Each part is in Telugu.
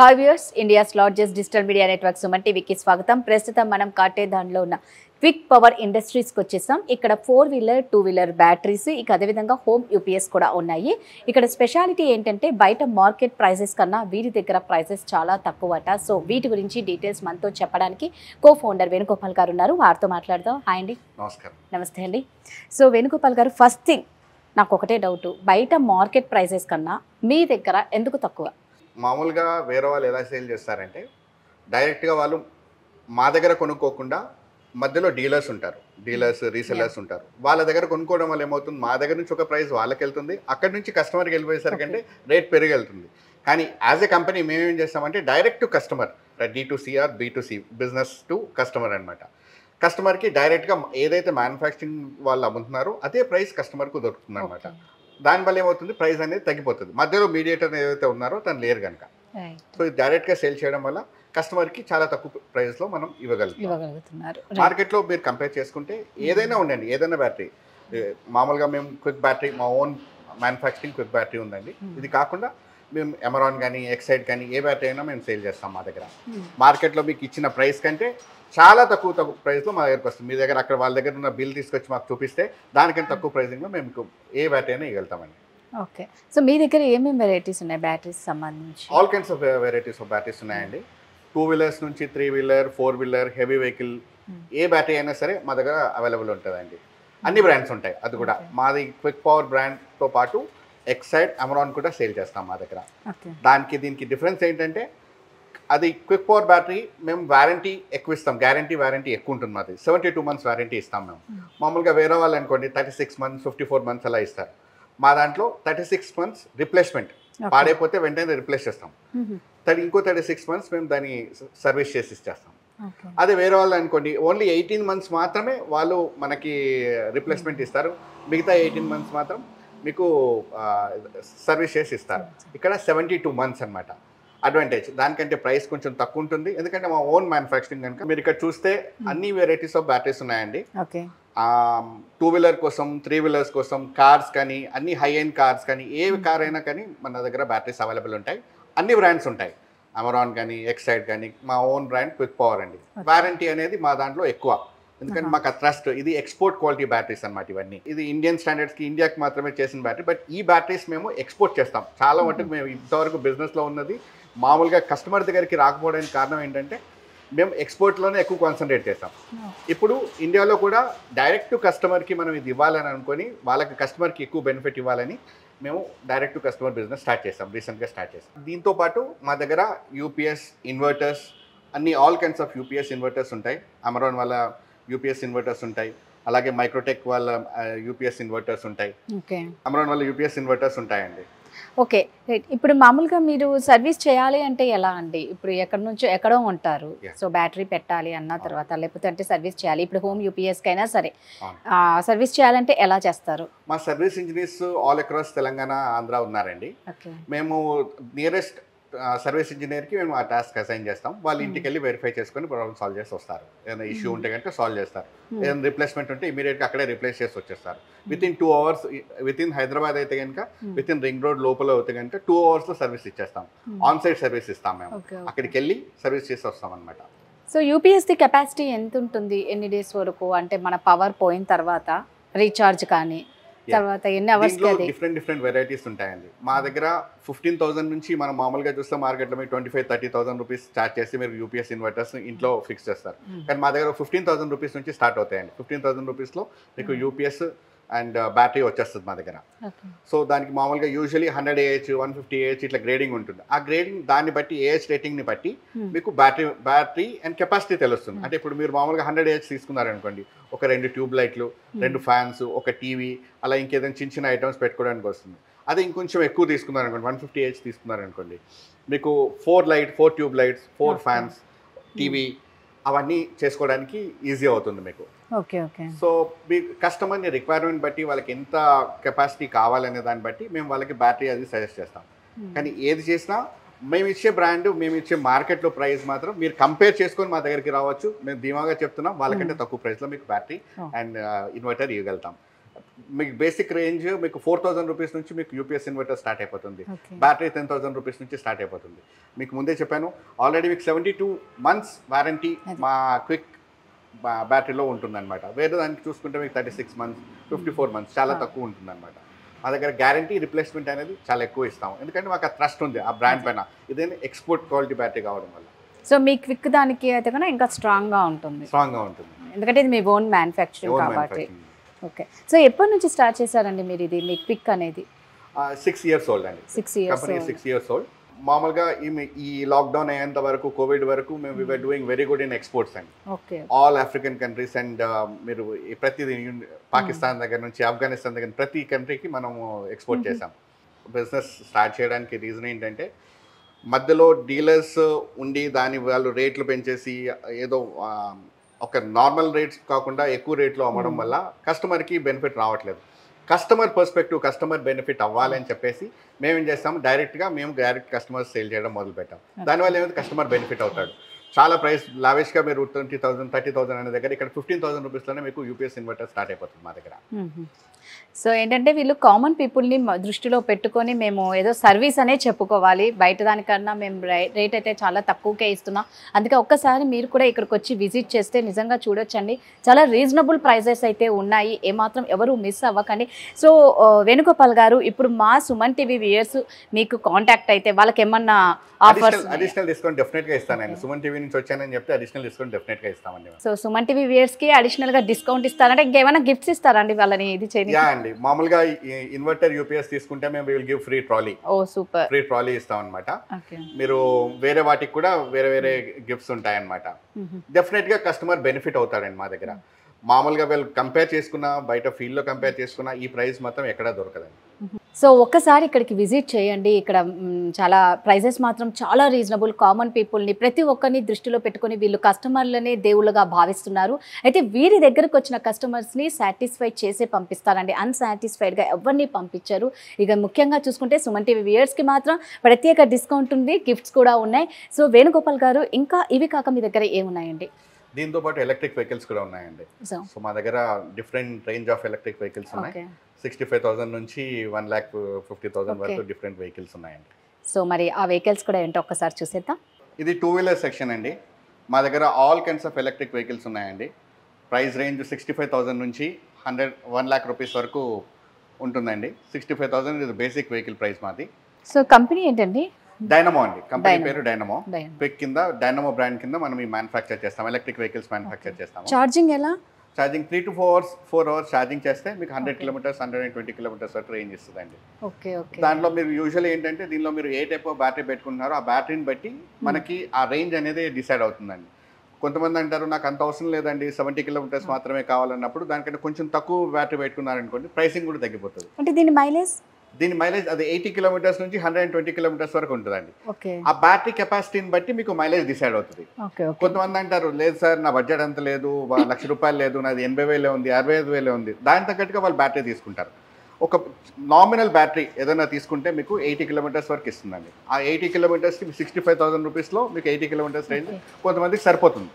Hi viewers, India's largest digital media network Suman టీవీకి స్వాగతం. ప్రస్తుతం మనం కాటేదాన్లో ఉన్న క్విక్ పవర్ ఇండస్ట్రీస్కి వచ్చేసాం. ఇక్కడ 4-వీలర్ 2-వీలర్ బ్యాటరీస్, ఇక అదేవిధంగా హోమ్ యూపీఎస్ కూడా ఉన్నాయి. ఇక్కడ స్పెషాలిటీ ఏంటంటే బయట మార్కెట్ ప్రైసెస్ కన్నా వీరి దగ్గర ప్రైసెస్ చాలా తక్కువట. సో వీటి గురించి డీటెయిల్స్ మనతో చెప్పడానికి కో ఫౌండర్ వేణుగోపాల్ గారు ఉన్నారు. వారితో మాట్లాడదాం. హాయ్ అండి. నమస్కారం. నమస్తే అండి. సో వేణుగోపాల్ గారు, ఫస్ట్ థింగ్ నాకు ఒకటే డౌట్, బయట మార్కెట్ ప్రైసెస్ కన్నా మీ దగ్గర ఎందుకు తక్కువ? మామూలుగా వేరే వాళ్ళు ఎలా సేల్ చేస్తారంటే డైరెక్ట్గా వాళ్ళు మా దగ్గర కొనుక్కోకుండా మధ్యలో డీలర్స్ ఉంటారు, డీలర్స్ రీసెల్లర్స్ ఉంటారు. వాళ్ళ దగ్గర కొనుక్కోవడం వల్ల ఏమవుతుంది, మా దగ్గర నుంచి ఒక ప్రైస్ వాళ్ళకి వెళ్తుంది, అక్కడి నుంచి కస్టమర్కి వెళ్ళిపోయేసరికంటే రేట్ పెరిగి వెళ్తుంది. కానీ యాజ్ ఎ కంపెనీ మేమేం చేస్తామంటే direct to customer, D2C or B2C, business to customer అనమాట. కస్టమర్కి డైరెక్ట్గా ఏదైతే మ్యానుఫ్యాక్చరింగ్ వాళ్ళు అమ్ముతున్నారో అదే ప్రైస్ కస్టమర్కు దొరుకుతుంది అనమాట. దానివల్ల ఏమవుతుంది, ప్రైస్ అనేది తగ్గిపోతుంది. మధ్యలో మీడియేటర్ ఏదైతే ఉన్నారో తను లేరు కనుక. సో ఇది డైరెక్ట్గా సేల్ చేయడం వల్ల కస్టమర్కి చాలా తక్కువ ప్రైస్లో మనం ఇవ్వగలుగుతున్నారు. మార్కెట్లో మీరు కంపేర్ చేసుకుంటే ఏదైనా ఉండండి, ఏదైనా బ్యాటరీ, మామూలుగా మేము క్విక్ బ్యాటరీ, మా ఓన్ మ్యానుఫ్యాక్చరింగ్ క్విక్ బ్యాటరీ ఉందండి. ఇది కాకుండా మేము ఎమరాన్ కానీ ఎక్సైడ్ కానీ ఏ బ్యాటరీ అయినా మేము సేల్ చేస్తాం మా దగ్గర. మార్కెట్లో మీకు ఇచ్చిన ప్రైస్ కంటే చాలా తక్కువ ప్రైస్లో మా దగ్గరకు వస్తుంది. మీ దగ్గర అక్కడ వాళ్ళ దగ్గర ఉన్న బిల్ తీసుకొచ్చి మాకు చూపిస్తే దానికంటే తక్కువ ప్రైసింగ్లో మేము ఏ బ్యాటరీ అయినా ఇవ్వగలుగుతామండి. ఓకే. సో మీ దగ్గర ఏమేమి వెరైటీస్ ఉన్నాయి బ్యాటరీస్ సంబంధించి? All kinds of varieties of batteries ఉన్నాయండి. 2-వీలర్స్ నుంచి 3-వీలర్ 4-వీలర్ హెవీ వెహికల్ ఏ బ్యాటరీ అయినా సరే మా దగ్గర అవైలబుల్ ఉంటుందండి. అన్ని బ్రాండ్స్ ఉంటాయి. అది కూడా మాది క్విక్ పవర్ బ్రాండ్తో పాటు ఎక్సైడ్, అమరాన్ కూడా సేల్ చేస్తాం మా దగ్గర. దానికి దీనికి డిఫరెన్స్ ఏంటంటే అది క్విక్ పవర్ బ్యాటరీ మేము వారంటీ ఎక్కువ ఇస్తాం, గ్యారంటీ వారంటీ ఎక్కువ ఉంటుంది. మాది 72 months వారంటీ ఇస్తాం మేము. మామూలుగా వేరే వాళ్ళు అనుకోండి 36 months 54 months అలా ఇస్తారు. మా దాంట్లో 36 months రిప్లేస్మెంట్, పాడైపోతే వెంటనే రిప్లేస్ చేస్తాం. ఇంకో 36 months మేము దాన్ని సర్వీస్ చేసి ఇచ్చేస్తాం. అదే వేరే వాళ్ళు అనుకోండి ఓన్లీ 18 months మాత్రమే వాళ్ళు మనకి రిప్లేస్మెంట్ ఇస్తారు, మిగతా 18 months మాత్రం మీకు సర్వీస్ చేసి ఇస్తారు. ఇక్కడ 72 months అనమాట అడ్వాంటేజ్. దానికంటే ప్రైస్ కొంచెం తక్కువ ఉంటుంది, ఎందుకంటే మా ఓన్ మ్యానుఫ్యాక్చరింగ్ కనుక. మీరు ఇక్కడ చూస్తే అన్ని వెరైటీస్ ఆఫ్ బ్యాటరీస్ ఉన్నాయండి. 2-వీలర్ కోసం 3-వీలర్స్ కోసం, కార్స్ కానీ అన్ని హై ఎండ్ కార్స్ కానీ ఏ కార్ అయినా కానీ మన దగ్గర బ్యాటరీస్ అవైలబుల్ ఉంటాయి. అన్ని బ్రాండ్స్ ఉంటాయి, అమరాన్ కానీ ఎక్సైడ్ కానీ. మా ఓన్ బ్రాండ్ క్విక్ పవర్ అండి. వారంటీ అనేది మా దాంట్లో ఎక్కువ, ఎందుకంటే మాకు ఆ ట్రస్ట్. ఇది ఎక్స్పోర్ట్ క్వాలిటీ బ్యాటరీస్ అనమాట ఇవన్నీ. ఇది ఇండియన్ స్టాండర్డ్స్కి, ఇండియాకి మాత్రమే చేసిన బ్యాటరీ. బట్ ఈ బ్యాటరీస్ మేము ఎక్స్పోర్ట్ చేస్తాం. చాలా మటుకు మేము ఇంతవరకు బిజినెస్లో ఉన్నది మామూలుగా కస్టమర్ దగ్గరికి రాకపోవడానికి కారణం ఏంటంటే మేము ఎక్స్పోర్ట్లోనే ఎక్కువ కాన్సన్ట్రేట్ చేస్తాం. ఇప్పుడు ఇండియాలో కూడా డైరెక్ట్ టు కస్టమర్కి మనం ఇది ఇవ్వాలని అనుకొని వాళ్ళకి కస్టమర్కి ఎక్కువ బెనిఫిట్ ఇవ్వాలని మేము direct to customer business start చేస్తాం, రీసెంట్గా స్టార్ట్ చేస్తాం. దీంతోపాటు మా దగ్గర యూపీఎస్ ఇన్వర్టర్స్ అన్ని all kinds of UPS inverters ఉంటాయి. అమరాన్ వాళ్ళ యూపీఎస్ ఇన్వర్టర్స్ ఉంటాయి, అలాగే మైక్రోటెక్ వాళ్ళ యూపీఎస్ ఇన్వర్టర్స్ ఉంటాయి, అమరాన్ వాళ్ళ యూపీఎస్ ఇన్వర్టర్స్ ఉంటాయండి. ఓకే. ఇప్పుడు మామూలుగా మీరు సర్వీస్ చేయాలి అంటే ఎలా అండి? ఇప్పుడు ఎక్కడి నుంచో ఎక్కడో ఉంటారు, సో బ్యాటరీ పెట్టాలి అన్న తర్వాత, లేకపోతే అంటే సర్వీస్ చేయాలి, ఇప్పుడు హోమ్ యూపీఎస్కి అయినా సరే సర్వీస్ చేయాలంటే ఎలా చేస్తారు? మా service engineers all across Telangana, Andhra ఉన్నారండి. మేము నియరెస్ట్ సర్వీస్ ఇంజనీర్కి మేము ఆ టాస్క్ అసైన్ చేస్తాం. వాళ్ళు ఇంటికి వెళ్ళి వెరిఫై చేసుకొని ప్రాబ్లమ్ సాల్వ్ చేసి వస్తారు. ఏదైనా ఇష్యూ ఉంటే కనుక సాల్వ్ చేస్తారు. ఏదైనా రిప్లేస్మెంట్ ఉంటే ఇమీడియట్గా అక్కడే రిప్లేస్ చేసి వచ్చేస్తారు. Within 2 hours. వితిన్ హైదరాబాద్ అయితే కనుక, వితిన్ రింగ్ రోడ్ లోపల అయితే కనుక 2 hours సర్వీస్ ఇచ్చేస్తాం. ఆన్ సైట్ సర్వీస్ ఇస్తాం మేము. అక్కడికి వెళ్ళి సర్వీస్ చేసి వస్తాం అనమాట. సో యూపీఎస్ది కెపాసిటీ ఎంత ఉంటుంది? ఎన్ని డేస్ వరకు? అంటే మన పవర్ పోయిన తర్వాత రీఛార్జ్ కానీ తర్వాత ఎన్ని అవర్స్? డిఫరెంట్ వెరైటీస్ ఉంటాయండి. మా దగ్గర 15,000 నుంచి మనం మామూలుగా చూస్తే మార్కెట్లో మీరు 25,000-30,000 రూపీస్ స్టార్ట్ చేసి మీరు యూపీఎస్ ఇన్వర్టర్స్ ఇంట్లో ఫిక్స్ చేస్తారు. కానీ మా దగ్గర 15,000 రూపీస్ నుంచి స్టార్ట్ అవుతాయండి. 15,000 రూపీస్లో మీకు యూపీఎస్ అండ్ బ్యాటరీ వచ్చేస్తుంది మా దగ్గర. సో దానికి మామూలుగా యూజువలీ 100 AH 150 AH ఇట్లా గ్రేడింగ్ ఉంటుంది. ఆ గ్రేడింగ్ దాన్ని బట్టి ఏహెచ్ రేటింగ్ని బట్టి మీకు బ్యాటరీ అండ్ కెపాసిటీ తెలుస్తుంది. అంటే ఇప్పుడు మీరు మామూలుగా 100 AH తీసుకున్నారనుకోండి, ఒక 2 ట్యూబ్ లైట్లు, 2 ఫ్యాన్స్, ఒక టీవీ, అలా ఇంకేదైనా చిన్న ఐటమ్స్ పెట్టుకోవడానికి వస్తుంది. అదే ఇంకొంచెం ఎక్కువ తీసుకున్నారనుకోండి, 150 AH తీసుకున్నారనుకోండి, మీకు 4 ట్యూబ్ లైట్స్, 4 ఫ్యాన్స్, టీవీ, అవన్నీ చేసుకోవడానికి ఈజీ అవుతుంది మీకు. సో మీ కస్టమర్ని రిక్వైర్మెంట్ బట్టి వాళ్ళకి ఎంత కెపాసిటీ కావాలనే దాన్ని బట్టి మేము వాళ్ళకి బ్యాటరీ అది సజెస్ట్ చేస్తాం. కానీ ఏది చేసినా మేము ఇచ్చే బ్రాండ్, మేము ఇచ్చే మార్కెట్లో ప్రైస్ మాత్రం మీరు కంపేర్ చేసుకొని మా దగ్గరికి రావచ్చు. మేము ధీమాగా చెప్తున్నాం, వాళ్ళకంటే తక్కువ ప్రైస్లో మీకు బ్యాటరీ అండ్ ఇన్వర్టర్ ఇవ్వగలుగుతాం. మీకు బేసిక్ రేంజ్ మీకు 4000 రూపీస్ నుంచి మీకు యూపీఎస్ ఇన్వర్టర్ స్టార్ట్ అయిపోతుంది. ఓకే బ్యాటరీ 10,000 రూపీస్ నుంచి స్టార్ట్ అయిపోతుంది. మీకు ముందే చెప్పాను ఆల్రెడీ మీకు 72 months వారంటీ మా క్విక్ బ్యాటరీలో ఉంటుందన్నమాట. వేరే దానికి చూసుకుంటే మీకు 36 months 54 months చాలా తక్కువ ఉంటుందన్నమాట. మా దగ్గర గ్యారంటీ రిప్లేస్మెంట్ అనేది చాలా ఎక్కువ ఇస్తాము, ఎందుకంటే మాకు ఆ ట్రస్ట్ ఉంది ఆ బ్రాండ్ పైన. ఇదేంటి ఎక్స్పోర్ట్ క్వాలిటీ బ్యాటరీ కావడం వల్ల. సో మీ క్విక్ దానికి అయితే కన్నా ఇంకా స్ట్రాంగ్గా ఉంటుంది, ఎందుకంటే ఇది మీ ఓన్ మ్యానుఫ్యాక్చరింగ్ కాబట్టి. ఓకే, సో ఎప్పటి నుంచి స్టార్ట్ చేశారండి మీరు ఇది మీ క్విక్ అనేది? 6 years old అండి. 6 years కంపెనీ 6 years old. మామూలుగా ఈ లాక్డౌన్ అయ్యేంత వరకు కోవిడ్ వరకు మేము we're doing very good in exports అండి. Okay, all African countries and మీరు ప్రతి పాకిస్తాన్ దగ్గర నుంచి ఆఫ్ఘనిస్తాన్ దగ్గర ప్రతి కంట్రీకి మనము ఎక్స్పోర్ట్ చేసాం. బిజినెస్ స్టార్ట్ చేయడానికి రీజన్ ఏంటంటే మధ్యలో డీలర్స్ ఉండి దాని వాళ్ళు రేట్లు పెంచేసి ఏదో ఒక నార్మల్ రేట్స్ కాకుండా ఎక్కువ రేట్లో అమ్మడం వల్ల కస్టమర్కి బెనిఫిట్ రావట్లేదు. కస్టమర్ పర్స్పెక్టివ్ కస్టమర్ బెనిఫిట్ అవ్వాలని చెప్పేసి మేము ఏం చేస్తాము, మేము డైరెక్ట్ కస్టమర్స్ సేల్ చేయడం మొదలు పెట్టాం. దానివల్ల ఏమైతే కస్టమర్ బెనిఫిట్ అవుతాడు. చాలా ప్రైస్ లావిష్గా మీరు 20,000 30,000 అనే దగ్గర ఇక్కడ 15,000 రూపీస్లోనే మీకు యూపీఎస్ ఇన్వర్టర్ స్టార్ట్ అయిపోతుంది మా దగ్గర. సో ఏంటంటే వీళ్ళు కామన్ పీపుల్ని దృష్టిలో పెట్టుకొని మేము ఏదో సర్వీస్ అనే చెప్పుకోవాలి, బయట దానికన్నా మేము రేట్ అయితే చాలా తక్కువకే ఇస్తున్నాం. అందుకే ఒక్కసారి మీరు కూడా ఇక్కడికి వచ్చి విజిట్ చేస్తే నిజంగా చూడొచ్చండి, చాలా రీజనబుల్ ప్రైజెస్ అయితే ఉన్నాయి, ఏమాత్రం ఎవరు మిస్ అవ్వకండి. సో వేణుగోపాల్ గారు, ఇప్పుడు మా సుమన్ టీవీ వ్యూయర్స్ మీకు కాంటాక్ట్ అయితే వాళ్ళకి ఏమన్నా ఆఫర్స్? అడిషనల్ డిస్కౌంట్ డెఫినెట్గా ఇస్తానండి. సుమన్ టీవీ నుంచి వచ్చానని చెప్తే అడిషనల్ డిస్కౌంట్ డెఫినెట్గా ఇస్తామండి. సో సుమన్ టీవీ వ్యూయర్స్కి అడిషనల్గా డిస్కౌంట్ ఇస్తారంటే ఇంకేమైనా గిఫ్ట్స్ ఇస్తారండి వాళ్ళని ఇది చేయండి? అండి, మామూలుగా ఇన్వర్టర్ యూపీఎస్ తీసుకుంటే మేము will give free trolley. Oh super, free trolley ఇస్తాం అనమాట. మీరు వేరే వాటికి కూడా వేరే గిఫ్ట్స్ ఉంటాయన్నమాట. డెఫినెట్ గా కస్టమర్ బెనిఫిట్ అవుతాడండి మా దగ్గర. మామూలుగా వీళ్ళు కంపేర్ చేసుకున్నా బయట ఫీల్డ్ లో కంపేర్ చేసుకున్నా ఈ ప్రైస్ మాత్రం ఎక్కడా దొరకదండి. సో ఒక్కసారి ఇక్కడికి విజిట్ చేయండి. ఇక్కడ చాలా ప్రైజెస్ మాత్రం చాలా రీజనబుల్. కామన్ పీపుల్ని ప్రతి ఒక్కరిని దృష్టిలో పెట్టుకొని వీళ్ళు కస్టమర్లనే దేవుళ్ళుగా భావిస్తున్నారు. అయితే వీరి దగ్గరకు వచ్చిన కస్టమర్స్ని సాటిస్ఫై చేసే పంపిస్తారండి, అన్సాటిస్ఫైడ్గా ఎవరిని పంపించారు. ఇక ముఖ్యంగా చూసుకుంటే సుమన్ టీవీ వ్యూయర్స్కి మాత్రం ప్రత్యేక డిస్కౌంట్ ఉంది, గిఫ్ట్స్ కూడా ఉన్నాయి. సో వేణుగోపాల్ గారు, ఇంకా ఇవి కాక మీ దగ్గర ఏమున్నాయండి? దీంతో పాటు ఎలక్ట్రిక్ వెహికల్స్ కూడా ఉన్నాయండి. సో మా దగ్గర different range of electric vehicles ఉన్నాయి. 65,000 నుంచి 1,50,000 వరకు డిఫరెంట్ వెహికల్స్ ఉన్నాయండి. సో మరి ఆ వెహికల్స్ కూడా ఏంటో ఒక్కసారి చూసేద్దాం. ఇది 2-wheeler సెక్షన్ అండి. మా దగ్గర all kinds of electric vehicles ఉన్నాయండి. ప్రైస్ రేంజ్ 65,000 నుంచి 1 lakh రూపీస్ వరకు ఉంటుందండి. 65,000 ఇది బేసిక్ వెహికల్ ప్రైస్ మాది. సో కంపెనీ ఏంటండి? డైనమో అండి, కంపెనీ పేరు డైనమో. క్విక్ కింద డైనమో బ్రాండ్ కింద మనం ఈ మ్యానుఫ్యాక్చర్ చేస్తాం, ఎలక్ట్రిక్ వెహికల్స్ మ్యానుఫ్యాక్చర్ చేస్తాం. ఛార్జింగ్ ఎలా? ఛార్జింగ్ 3 to 4 hours ఛార్జింగ్ చేస్తే మీకు 100 kilometers 120 kilometers వరకు రేంజ్ ఇస్తుందండి. దాంట్లో మీరు యూజువల్ ఏంటంటే దీనిలో మీరు ఏ టైప్ ఆఫ్ బ్యాటరీ పెట్టుకుంటున్నారో ఆ బ్యాటరీని బట్టి మనకి ఆ రేంజ్ అనేది డిసైడ్ అవుతుందండి. కొంతమంది అంటారు నాకు అంత అవసరం లేదండి, 70 kilometers మాత్రమే కావాలన్నప్పుడు దానికంటే కొంచెం తక్కువ బ్యాటరీ పెట్టుకున్నారనుకోండి ప్రైసింగ్ కూడా తగ్గిపోతుంది. అంటే దీని మైలేజ్ అది 80 kilometers నుంచి 120 kilometers వరకు ఉంటుందండి. ఆ బ్యాటరీ కెపాసిటీని బట్టి మీకు మైలేజ్ డిసైడ్ అవుతుంది. కొంతమంది అంటారు లేదు సార్ నా బడ్జెట్ అంత లేదు, ₹1,00,000 లేదు, నాది 80,000 ఉంది, 65,000 ఉంది, దాని తగ్గట్టుగా వాళ్ళు బ్యాటరీ తీసుకుంటారు. ఒక నామినల్ బ్యాటరీ ఏదైనా తీసుకుంటే మీకు 80 kilometers వరకు ఇస్తుందండి. ఆ 80 kilometersకి 65,000 రూపీస్లో మీకు 80 kilometers రేంజ్ కొంతమందికి సరిపోతుంది.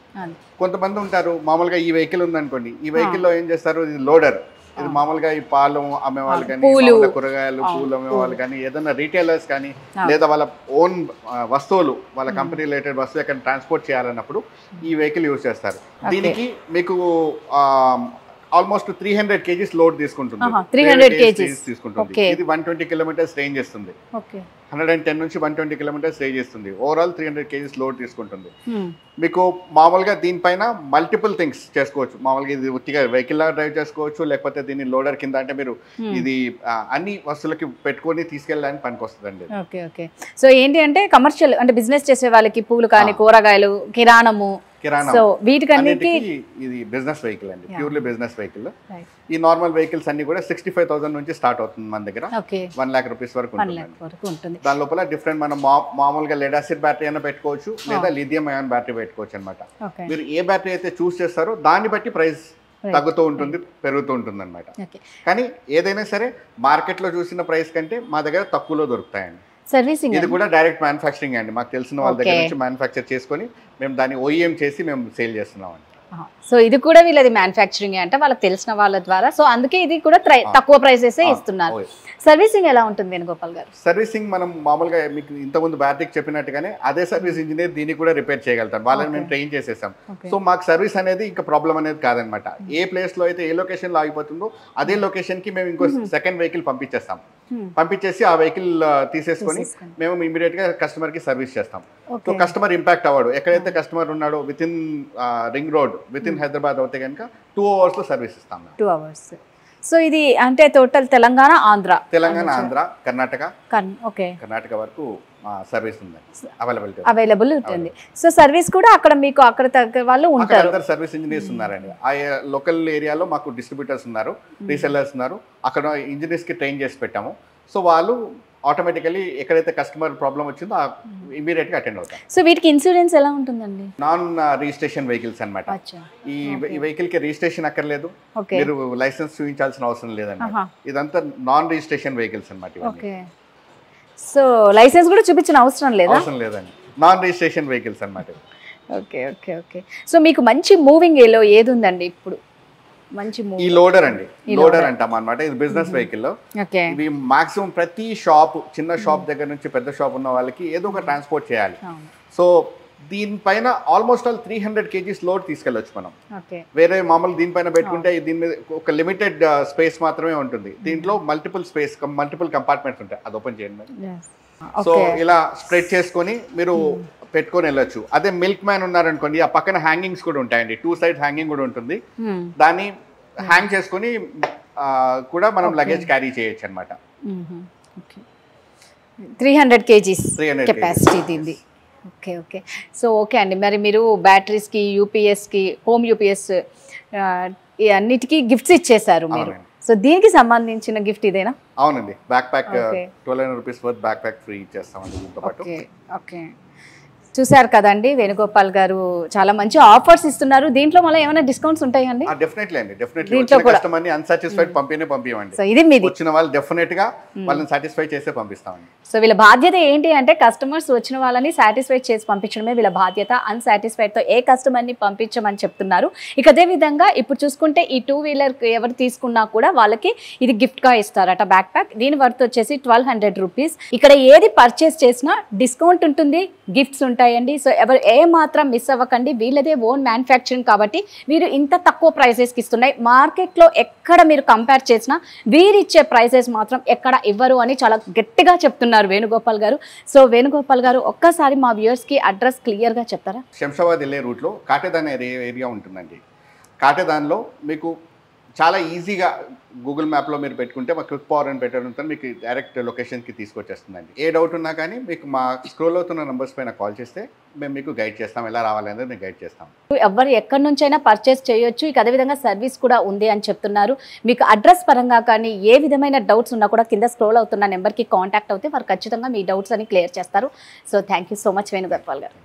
కొంతమంది ఉంటారు మామూలుగా ఈ వెహికల్ ఉందనుకోండి, ఈ వెహికల్లో ఏం చేస్తారు, ఇది లోడర్, ఇది మామూలుగా ఈ పాలు అమ్మేవాళ్ళు కానీ కూరగాయలు పూలు అమ్మేవాళ్ళు కానీ ఏదైనా రీటైలర్స్ కానీ లేదా వాళ్ళ ఓన్ వస్తువులు వాళ్ళ కంపెనీ రిలేటెడ్ వస్తువులు ఎక్కడ ట్రాన్స్పోర్ట్ చేయాలన్నప్పుడు ఈ వెహికల్ యూజ్ చేస్తారు. దీనికి మీకు ఆల్మోస్ట్ 300 kgs లోడ్ తీసుకుంటుంది. 300 kgs తీసుకుంటుంది. ఇది 120 kilometers రేంజ్ ఇస్తుంది. 110 నుంచి 120 kilometers రేంజ్ ఇస్తుంది. ఓవరాల్ 300 kgs లోడ్ తీసుకుంటుంది. మీకు మామూలుగా దీనిపైన మల్టిపుల్ థింగ్స్ చేసుకోవచ్చు. మామూలుగా ఇది ఉత్తిగా వెహికల్ లా డ్రైవ్ చేసుకోవచ్చు, లేకపోతే దీన్ని లోడర్ కింద అంటే మీరు ఇది అన్ని వస్తువులకి పెట్టుకొని తీసుకెళ్ళడానికి పనికి వస్తుందండి. ఓకే. సో ఏంటి అంటే కమర్షియల్ అంటే బిజినెస్ చేసే వాళ్ళకి పూలు కానీ కూరగాయలు కిరాణము సో వీటికన్నిటికీ ఇది బిజినెస్ వెహికల్ అండి, ప్యూర్లీ బిజినెస్ వెహికల్. ఈ నార్మల్ వెహికల్స్ అన్ని కూడా 65,000 నుంచి స్టార్ట్ అవుతుంది మన దగ్గర. 1 lakh రూపీస్ వరకు ఉంటుంది. దాని లోపల డిఫరెంట్ మనం మామూలుగా లెడ్ యాసిడ్ బ్యాటరీ అయినా పెట్టుకోవచ్చు లేదా లిథియం అయాన్ బ్యాటరీ పెట్టుకోవచ్చు అనమాట. మీరు ఏ బ్యాటరీ అయితే చూస్ చేస్తారో దాన్ని బట్టి ప్రైస్ తగ్గుతూ ఉంటుంది, పెరుగుతూ ఉంటుంది అనమాట. కానీ ఏదైనా సరే మార్కెట్లో చూసిన ప్రైస్ కంటే మా దగ్గర తక్కువలో దొరుకుతాయండి. సర్వీసింగ్ ఇది కూడా డైరెక్ట్ మ్యానుఫ్యాక్చరింగ్ అండి, మాకు తెలిసిన వాళ్ళ దగ్గర నుంచి మ్యానుఫ్యాక్చర్ చేసుకొని మేము దాన్ని OEM చేసి మేము సేల్ చేస్తున్నాం అండి. సో ఇది కూడా వీళ్ళది మ్యానుఫ్యాక్చరింగ్ అంటే వాళ్ళకి తెలిసిన వాళ్ళ ద్వారా, సో అందుకే ఇది కూడా తక్కువ ప్రైసెస్ ఇస్తున్నారు. సర్వీసింగ్ ఎలా ఉంటుంది వేణుగోపాల్ గారు? సర్వీసింగ్ మనం మామూలుగా మీకు ఇంతకుముందు బ్యాటరీకి చెప్పినట్టుగానే అదే సర్వీస్ ఇంజనీర్ దీన్ని కూడా రిపేర్ చేయగలుగుతాం. వాళ్ళని మేము ట్రైన్ చేసేసాం. సో మాకు సర్వీస్ అనేది ఇంకా ప్రాబ్లం అనేది కాదనమాట. ఏ ప్లేస్ లో అయితే ఏ లొకేషన్ లో ఆగిపోతుందో అదే లొకేషన్ కి మేము ఇంకో సెకండ్ వెహికల్ పంపించేస్తాం. పంపించేసి ఆ వెహికల్ తీసేసుకొని మేము ఇమీడియట్ గా కస్టమర్ కి సర్వీస్ చేస్తాం. సో కస్టమర్ ఇంపాక్ట్ అవ్వడు. ఎక్కడైతే కస్టమర్ ఉన్నాడో within ring road within Hyderabad అయితే కనుక 2 hours లో సర్వీస్ ఇస్తాం. 2 hours. సో ఇది అంటే టోటల్ తెలంగాణ ఆంధ్ర కర్ణాటక వరకు సర్వీస్ ఉంది, అవైలబుల్ ఉంటుంది. సో సర్వీస్ కూడా అక్కడ మీకు అక్కడ తగ్గ వాళ్ళు ఉంటారు, సర్వీస్ ఇంజనీర్స్ ఉన్నారండి. ఆ లోకల్ ఏరియాలో మాకు డిస్ట్రిబ్యూటర్స్ ఉన్నారు, రీసెల్లర్స్ ఉన్నారు. అక్కడ ఇంజనీర్స్ కి ట్రైన్ చేసి పెట్టాము. సో వాళ్ళు ఆటోమేటికలీ ఎక్కడైతే కస్టమర్ ప్రాబ్లం వచ్చిందో ఇమీడియట్ గా అటెండ్ అవుతాం. సో వీటికి ఇన్సూరెన్స్ ఎలా ఉంటుందండి? నాన్ రిజిస్ట్రేషన్ వెహికల్స్ అన్నమాట. ఈ వెహికల్ కి రిజిస్ట్రేషన్ అక్కర్లేదు, మీరు లైసెన్స్ చూపించాల్సిన అవసరం లేదండి. ఇదంతా నాన్ రిజిస్ట్రేషన్ వెహికల్స్ అన్నమాట. సో లైసెన్స్ కూడా చూపించిన అవసరం లేదండి, నాన్ రిజిస్ట్రేషన్ వెహికల్స్ అన్నమాట. Okay okay okay. సో మీకు మంచి మూవింగ్ ఏలో ఏది ఉందండి ఇప్పుడు? ఈ లోడర్ అండి, లోడర్ అంటాం అనమాట. ఇది బిజినెస్ వెహికల్. ఇవి మాక్సిమం ప్రతి షాప్, చిన్న షాప్ దగ్గర నుంచి పెద్ద షాప్ ఉన్న వాళ్ళకి ఏదో ఒక ట్రాన్స్పోర్ట్ చేయాలి. సో దీనిపైన ఆల్మోస్ట్ ఆల్ 300 kgs లోడ్ తీసుకెళ్ళొచ్చు మనం. వేరే మామూలు దీనిపైన పెట్టుకుంటే దీని మీద ఒక లిమిటెడ్ స్పేస్ మాత్రమే ఉంటుంది. దీంట్లో మల్టిపుల్ కంపార్ట్మెంట్స్ ఉంటాయి. అది ఓపెన్ చేయండి. సో ఇలా స్ప్రెడ్ చేసుకొని మీరు పెట్టుకొని వెళ్ళొచ్చు. అదే మిల్క్ మ్యాన్ ఉన్నారనుకోండి, ఆ పక్కన హ్యాంగింగ్స్ కూడా ఉంటాయండి. 2 sides హ్యాంగింగ్ కూడా ఉంటుంది. దాన్ని హ్యాంగ్ చేసుకొని కూడా మనం లగేజ్ క్యారీ చేయొచ్చు అనమాట. 300 kgs కెపాసిటీ దీన్ని. Okay okay. సో ఓకే అండి, మరి మీరు బ్యాటరీస్కి, యూపీఎస్కి, హోమ్ యూపీఎస్ అన్నిటికీ గిఫ్ట్స్ ఇచ్చేసారు మీరు. సో దీనికి సంబంధించిన గిఫ్ట్ ఇదేనా? అవునండి, backpack 1200 rupees worth backpack free ఇచ్చేస్తామండి దీంతో పాటు. ఓకే, చూసారు కదండి, వేణుగోపాల్ గారు చాలా మంచి ఆఫర్స్ ఇస్తున్నారు. దీంట్లో మళ్ళీ ఏమైనా డిస్కౌంట్స్ ఉంటాయండి? డెఫినెట్లీ అండి, డెఫినెట్లీ. కస్టమర్ని అన్సాటిస్ఫైడ్ పంపించమండి. సో ఇది మీది. వచ్చిన వాళ్ళు డెఫినెట్ గా వాళ్ళని సాటిస్ఫై చేసే పంపిస్తామండి. సో వీళ్ళ బాధ్యత ఏంటి అంటే కస్టమర్స్ వచ్చిన వాళ్ళని సాటిస్ఫై చేసి పంపించడమే వీళ్ళ బాధ్యత. అన్సాటిస్ఫైడ్ తో ఏ కస్టమర్ని పంపించమని చెప్తున్నారు. ఇక అదే విధంగా ఇప్పుడు చూసుకుంటే ఈ 2-wheeler ఎవరు తీసుకున్నా కూడా వాళ్ళకి ఇది గిఫ్ట్ గా ఇస్తారట బ్యాక్ ప్యాక్. దీని వర్త్ వచ్చేసి 1200 rupees. ఇక్కడ ఏది పర్చేస్ చేసినా డిస్కౌంట్ ఉంటుంది, గిఫ్ట్స్ ఉంటాయండి. సో ఎవరు ఏ మాత్రం మిస్ అవ్వకండి. వీళ్ళదే ఓన్ మ్యానుఫ్యాక్చరింగ్ కాబట్టి వీరు ఇంత తక్కువ ప్రైసెస్కి ఇస్తున్నాయి. మార్కెట్లో ఎక్కడ మీరు కంపేర్ చేసినా వీరిచ్చే ప్రైసెస్ మాత్రం ఎక్కడ ఇవ్వరు అని చాలా గట్టిగా చెప్తున్నారు వేణుగోపాల్ గారు. సో వేణుగోపాల్ గారు ఒక్కసారి మా వ్యూయర్స్ కి అడ్రస్ క్లియర్ గా చెప్తారా? శంషాబాద్ వెళ్ళే రూట్ లో కాటేదాన్ ఏరియా ఉంటుందండి. కాటేదాన్లో మీకు చాలా ఈజీగా గూగుల్ మ్యాప్లో మీరు పెట్టుకుంటే మా క్విక్ పవర్ అని పెట్టడం ఉంటుంది, మీకు డైరెక్ట్ లొకేషన్కి తీసుకొచ్చేస్తుందండి. ఏ డౌట్ ఉన్నా కానీ మీకు మా స్క్రోల్ అవుతున్న నెంబర్స్ పైన కాల్ చేస్తే మేము మీకు గైడ్ చేస్తాం, ఎలా రావాలి అనేది మేము గైడ్ చేస్తాం. ఎవరు ఎక్కడి నుంచైనా పర్చేస్ చేయొచ్చు. ఇక అదేవిధంగా సర్వీస్ కూడా ఉంది అని చెప్తున్నారు. మీకు అడ్రస్ పరంగా కానీ ఏ విధమైన డౌట్స్ ఉన్నా కూడా కింద స్క్రోల్ అవుతున్న నెంబర్కి కాంటాక్ట్ అవుతే వారు ఖచ్చితంగా మీ డౌట్స్ అని క్లియర్ చేస్తారు. So thank you so much Venugopal గారు.